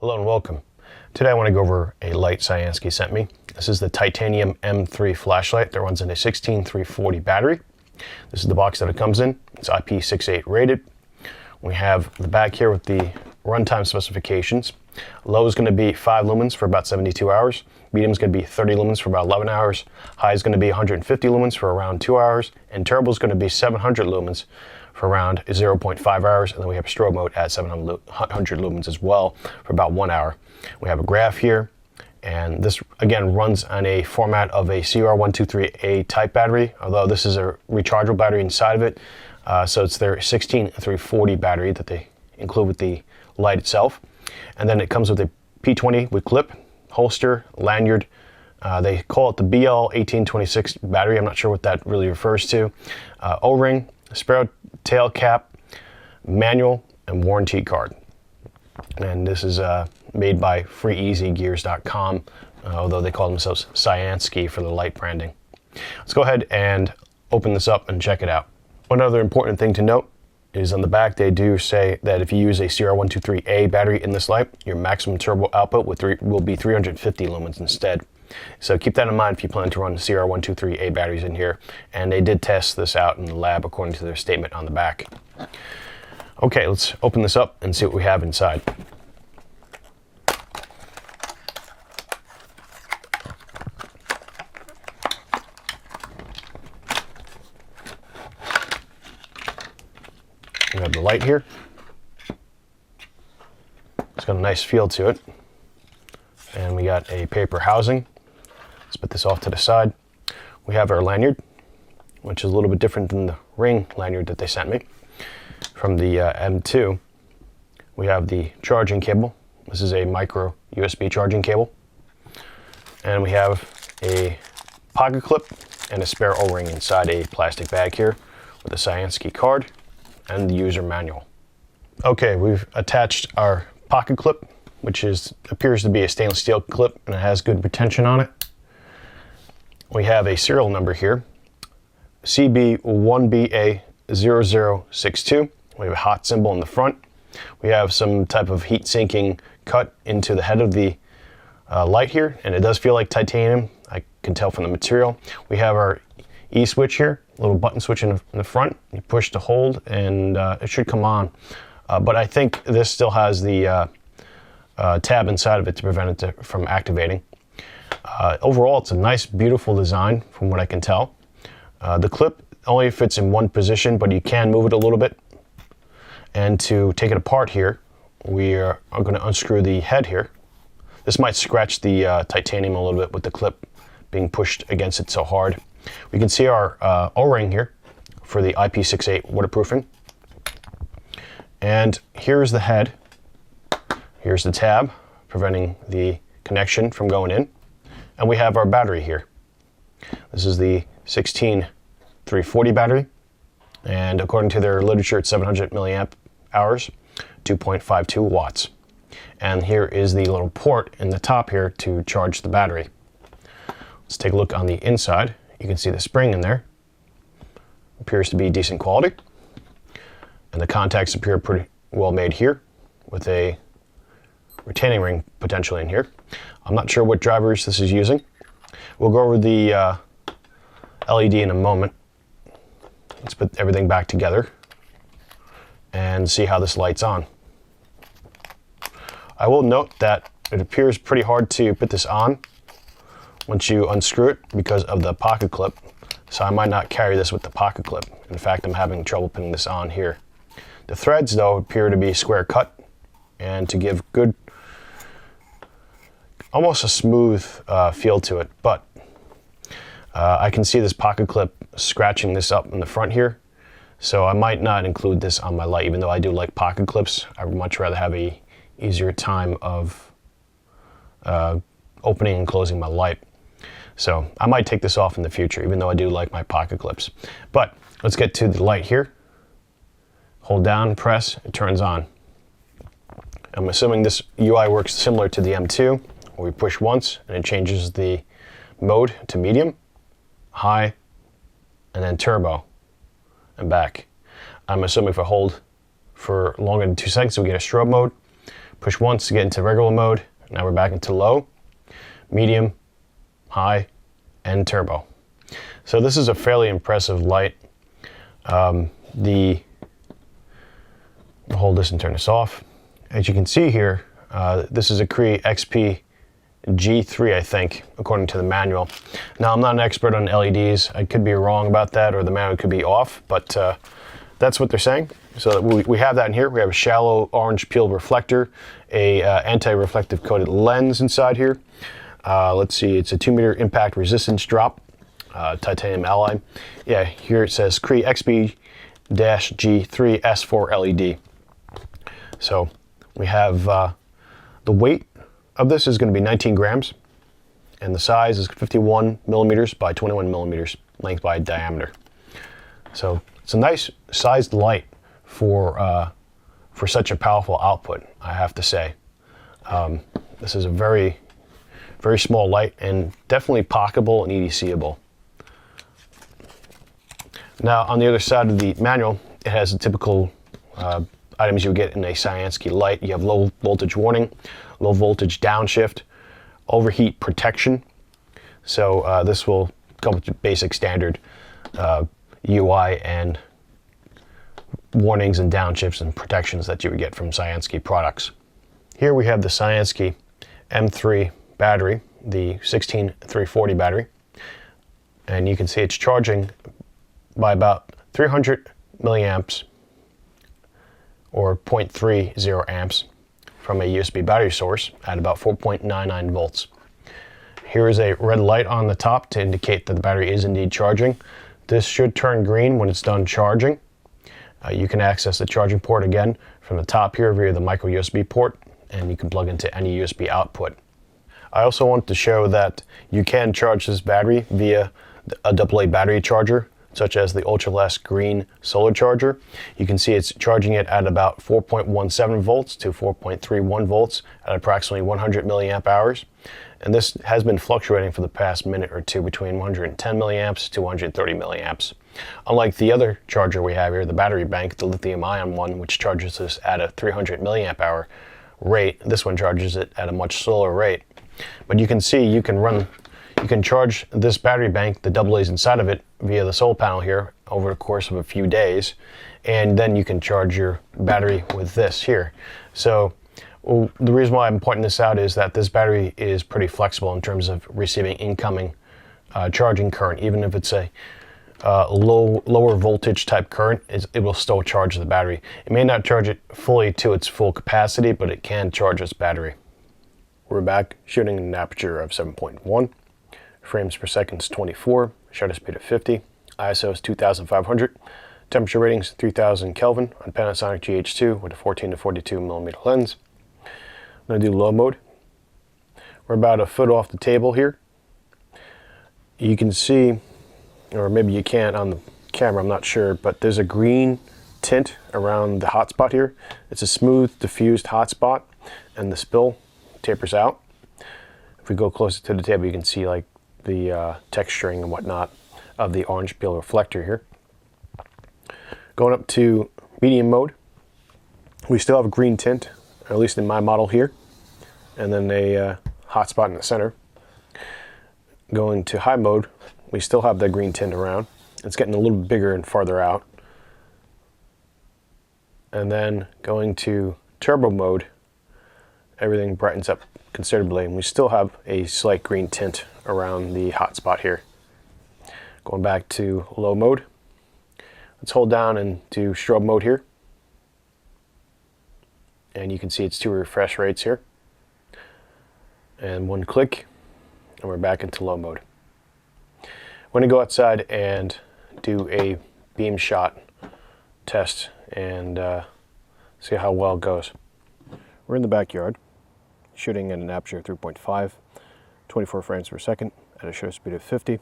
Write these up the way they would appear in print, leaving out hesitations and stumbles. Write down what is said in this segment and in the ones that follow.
Hello and welcome. Today I want to go over a light Cyansky sent me. This is the titanium M3 flashlight that runs in a 16340 battery. This is the box that it comes in. It's IP68 rated. We have the back here with the runtime specifications. Low is going to be 5 lumens for about 72 hours. Medium is going to be 30 lumens for about 11 hours. High is going to be 150 lumens for around 2 hours. And turbo is going to be 700 lumens for around 0.5 hours. And then we have strobe mode at 700 lumens as well for about 1 hour. We have a graph here. And this, again, runs on a format of a CR123A type battery, although this is a rechargeable battery inside of it. So it's their 16340 battery that they include with the light itself. And then it comes with a P20 with clip, holster, lanyard. They call it the BL1826 battery. I'm not sure what that really refers to. O-ring, spare tail cap, manual, and warranty card. And this is made by freeeasygears.com, although they call themselves Cyansky for the light branding. Let's go ahead and open this up and check it out. One other important thing to note is on the back they do say that if you use a CR123A battery in this light, your maximum turbo output will be 350 lumens instead. So keep that in mind if you plan to run CR123A batteries in here. And they did test this out in the lab according to their statement on the back. Okay, let's open this up and see what we have inside. We have the light here. It's got a nice feel to it. And we got a paper housing. Let's put this off to the side. We have our lanyard, which is a little bit different than the ring lanyard that they sent me. From the M2, we have the charging cable. This is a micro USB charging cable. And we have a pocket clip and a spare O-ring inside a plastic bag here with a Cyansky card and the user manual. Okay, we've attached our pocket clip, which appears to be a stainless steel clip and it has good retention on it. We have a serial number here, CB1BA0062. We have a hot symbol in the front. We have some type of heat sinking cut into the head of the light here, and it does feel like titanium. I can tell from the material. We have our E-switch here, a little button switch in the front. You push to hold and it should come on. But I think this still has the tab inside of it to prevent it from activating. Overall, it's a nice, beautiful design from what I can tell. The clip only fits in one position, but you can move it a little bit. And to take it apart here, we are going to unscrew the head here. This might scratch the titanium a little bit with the clip being pushed against it so hard. We can see our O-ring here for the IP68 waterproofing. And here's the head. Here's the tab, preventing the connection from going in. And we have our battery here. This is the 16340 battery. And according to their literature, it's 700 milliamp hours, 2.52 watts. And here is the little port in the top here to charge the battery. Let's take a look on the inside. You can see the spring in there. Appears to be decent quality. And the contacts appear pretty well made here with a retaining ring potentially in here. I'm not sure what drivers this is using. We'll go over the LED in a moment. Let's put everything back together and see how this lights on. I will note that it appears pretty hard to put this on once you unscrew it because of the pocket clip. So I might not carry this with the pocket clip. In fact, I'm having trouble putting this on here. The threads, though, appear to be square cut and to give good, almost a smooth feel to it. But I can see this pocket clip scratching this up in the front here. So I might not include this on my light, even though I do like pocket clips. I would much rather have a easier time of opening and closing my light. So I might take this off in the future, even though I do like my pocket clips. But let's get to the light here. Hold down, press, it turns on. I'm assuming this UI works similar to the M2, where we push once and it changes the mode to medium, high, and then turbo, and back. I'm assuming if I hold for longer than 2 seconds, we get a strobe mode. Push once to get into regular mode. Now we're back into low, medium, high, and turbo. So this is a fairly impressive light. We'll hold this and turn this off. As you can see here, this is a Cree XP G3, I think, according to the manual. Now, I'm not an expert on LEDs. I could be wrong about that, or the manual could be off, but that's what they're saying. So we have that in here. We have a shallow orange peel reflector, a anti-reflective coated lens inside here. Let's see, it's a 2-meter impact resistance drop, titanium alloy. Yeah, here it says Cree XP-G3 S4 LED. So we have the weight of this is going to be 19 grams, and the size is 51 millimeters by 21 millimeters, length by diameter. So it's a nice sized light for such a powerful output, I have to say. This is a very, very small light and definitely pocketable and EDCable. Now, on the other side of the manual, it has the typical items you would get in a Cyansky light. You have low voltage warning, low voltage downshift, overheat protection. So this will come with the basic standard UI and warnings and downshifts and protections that you would get from Cyansky products. Here we have the Cyansky M3 battery, the 16340 battery, and you can see it's charging by about 300 milliamps or 0.30 amps from a USB battery source at about 4.99 volts. Here is a red light on the top to indicate that the battery is indeed charging. This should turn green when it's done charging. You can access the charging port again from the top here via the micro USB port, and you can plug into any USB output. I also want to show that you can charge this battery via a AA battery charger, such as the ultra-less green solar charger. You can see it's charging it at about 4.17 volts to 4.31 volts at approximately 100 milliamp hours. And this has been fluctuating for the past minute or two between 110 milliamps to 130 milliamps. Unlike the other charger we have here, the battery bank, the lithium ion one, which charges this at a 300 milliamp hour rate, this one charges it at a much slower rate. But you can see you can charge this battery bank, the AA's inside of it, via the solar panel here over the course of a few days, and then you can charge your battery with this here. So the reason why I'm pointing this out is that this battery is pretty flexible in terms of receiving incoming charging current. Even if it's a lower voltage type current, it will still charge the battery. It may not charge it fully to its full capacity, but it can charge its battery. We're back shooting an aperture of 7.1. Frames per second is 24, shutter speed of 50, ISO is 2500, temperature ratings 3000 Kelvin on Panasonic GH2 with a 14 to 42 millimeter lens. I'm going to do low mode. We're about a foot off the table here. You can see, or maybe you can't on the camera, I'm not sure, but there's a green tint around the hotspot here. It's a smooth, diffused hotspot, and the spill tapers out. If we go closer to the table, you can see like the texturing and whatnot of the orange peel reflector here. Going up to medium mode, we still have a green tint, at least in my model here, and then a hot spot in the center. Going to high mode, we still have that green tint around. It's getting a little bigger and farther out. And then going to turbo mode, everything brightens up considerably, and we still have a slight green tint around the hot spot here. Going back to low mode, let's hold down and do strobe mode here, and you can see it's 2 refresh rates here, and 1 click, and we're back into low mode. I'm going to go outside and do a beam shot test and see how well it goes. We're in the backyard, shooting at an aperture of 3.5, 24 frames per second at a shutter speed of 50,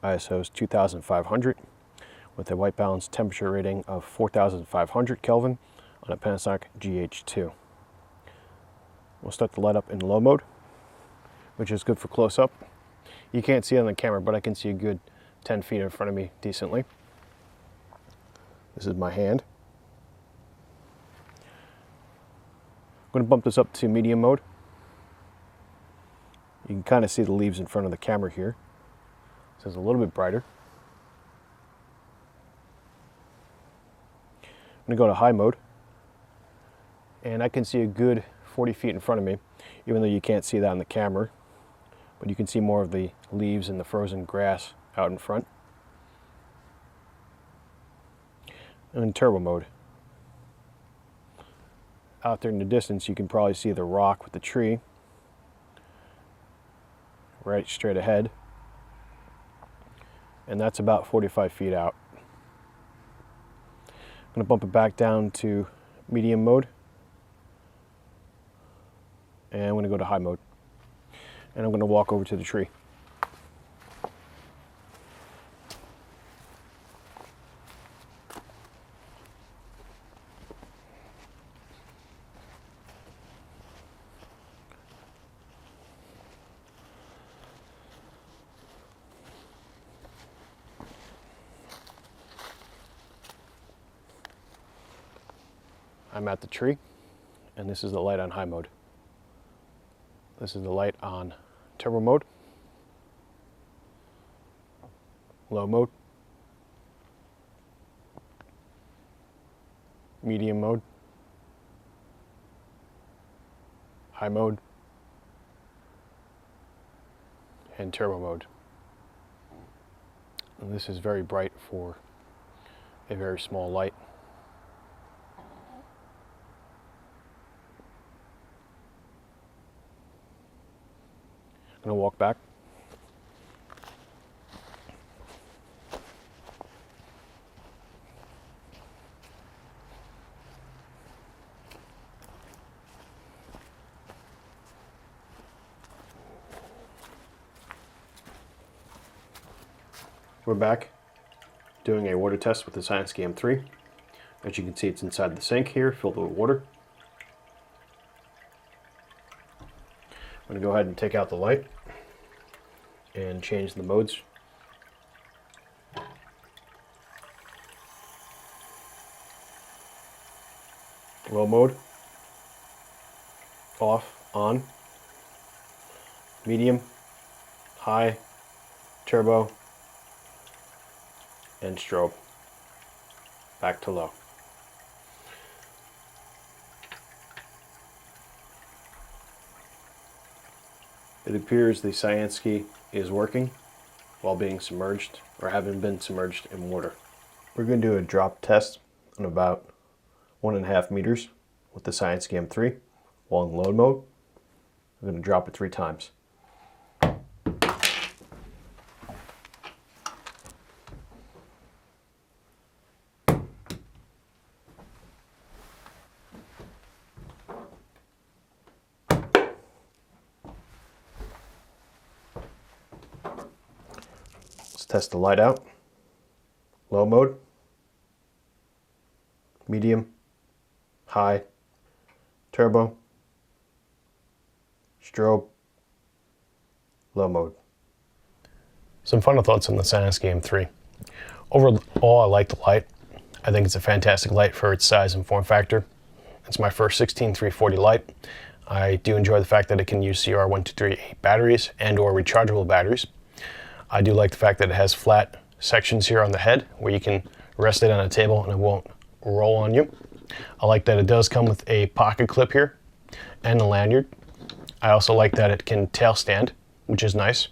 ISO is 2500, with a white balance temperature rating of 4500 Kelvin on a Panasonic GH2. We'll start the light up in low mode, which is good for close-up. You can't see it on the camera, but I can see a good 10 feet in front of me decently. This is my hand. I'm going to bump this up to medium mode. You can kind of see the leaves in front of the camera here. So it's a little bit brighter. I'm going to go to high mode. And I can see a good 40 feet in front of me, even though you can't see that on the camera. But you can see more of the leaves and the frozen grass out in front. And in turbo mode. Out there in the distance, you can probably see the rock with the tree right straight ahead. And that's about 45 feet out. I'm going to bump it back down to medium mode. And I'm going to go to high mode. And I'm going to walk over to the tree. I'm at the tree, and this is the light on high mode. This is the light on turbo mode, low mode, medium mode, high mode, and turbo mode. And this is very bright for a very small light. I'm going to walk back. We're back doing a water test with the Cyansky M3. As you can see, it's inside the sink here, filled with water. I'm going to go ahead and take out the light and change the modes. Low mode, off, on, medium, high, turbo, and strobe. Back to low. It appears the Cyansky is working while being submerged or having been submerged in water. We're going to do a drop test on about 1.5 meters with the Cyansky M3 while in load mode. I'm going to drop it 3 times. Test the light out. Low mode, medium, high, turbo, strobe, low mode. Some final thoughts on the Cyansky M3. Overall, I like the light. I think it's a fantastic light for its size and form factor. It's my first 16340 light. I do enjoy the fact that it can use CR1238 batteries and or rechargeable batteries. I do like the fact that it has flat sections here on the head where you can rest it on a table and it won't roll on you. I like that it does come with a pocket clip here and a lanyard. I also like that it can tail stand, which is nice.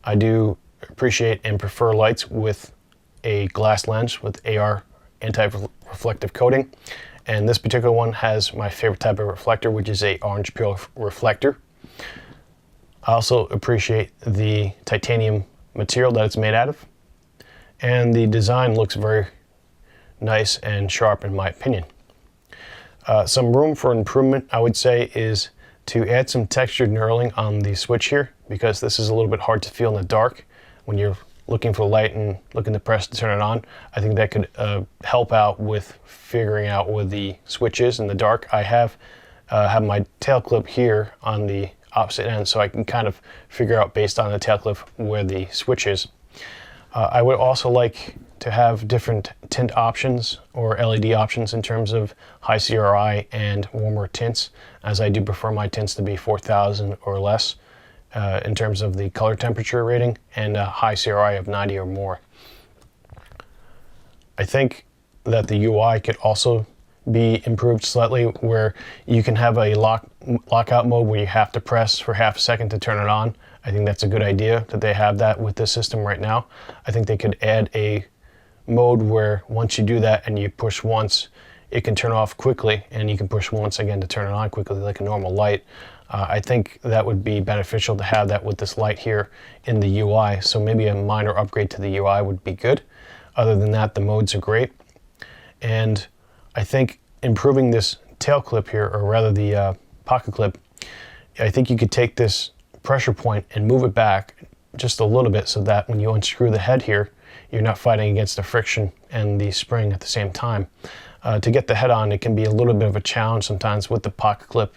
I do appreciate and prefer lights with a glass lens with AR anti-reflective coating. And this particular one has my favorite type of reflector, which is a orange peel reflector. I also appreciate the titanium material that it's made out of. And the design looks very nice and sharp in my opinion. Some room for improvement, I would say, is to add some textured knurling on the switch here, because this is a little bit hard to feel in the dark when you're looking for light and looking to press to turn it on. I think that could help out with figuring out where the switch is in the dark. I have my tail clip here on the opposite end, so I can kind of figure out based on the tail clip where the switch is. I would also like to have different tint options or LED options in terms of high CRI and warmer tints, as I do prefer my tints to be 4000 or less in terms of the color temperature rating, and a high CRI of 90 or more. I think that the UI could also be improved slightly, where you can have a lockout mode where you have to press for half a second to turn it on. I think that's a good idea that they have that with this system right now. I think they could add a mode where once you do that and you push once, it can turn off quickly, and you can push once again to turn it on quickly like a normal light. I think that would be beneficial to have that with this light here in the UI, so maybe a minor upgrade to the UI would be good. Other than that, the modes are great. And I think improving this tail clip here, or rather the pocket clip, I think you could take this pressure point and move it back just a little bit so that when you unscrew the head here, you're not fighting against the friction and the spring at the same time. To get the head on, it can be a little bit of a challenge sometimes with the pocket clip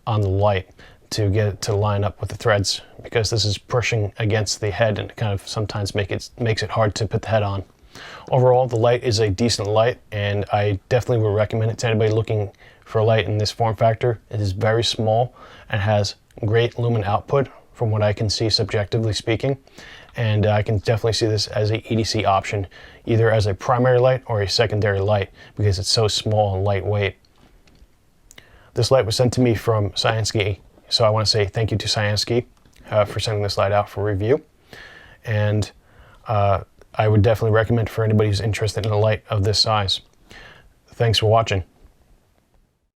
on the light to get it to line up with the threads, because this is pushing against the head and it kind of sometimes makes it hard to put the head on. Overall, the light is a decent light, and I definitely would recommend it to anybody looking for a light in this form factor. It is very small and has great lumen output from what I can see subjectively speaking, and I can definitely see this as a EDC option, either as a primary light or a secondary light, because it's so small and lightweight. This light was sent to me from Cyansky, so I want to say thank you to Cyansky for sending this light out for review. And I would definitely recommend for anybody who's interested in a light of this size. Thanks for watching.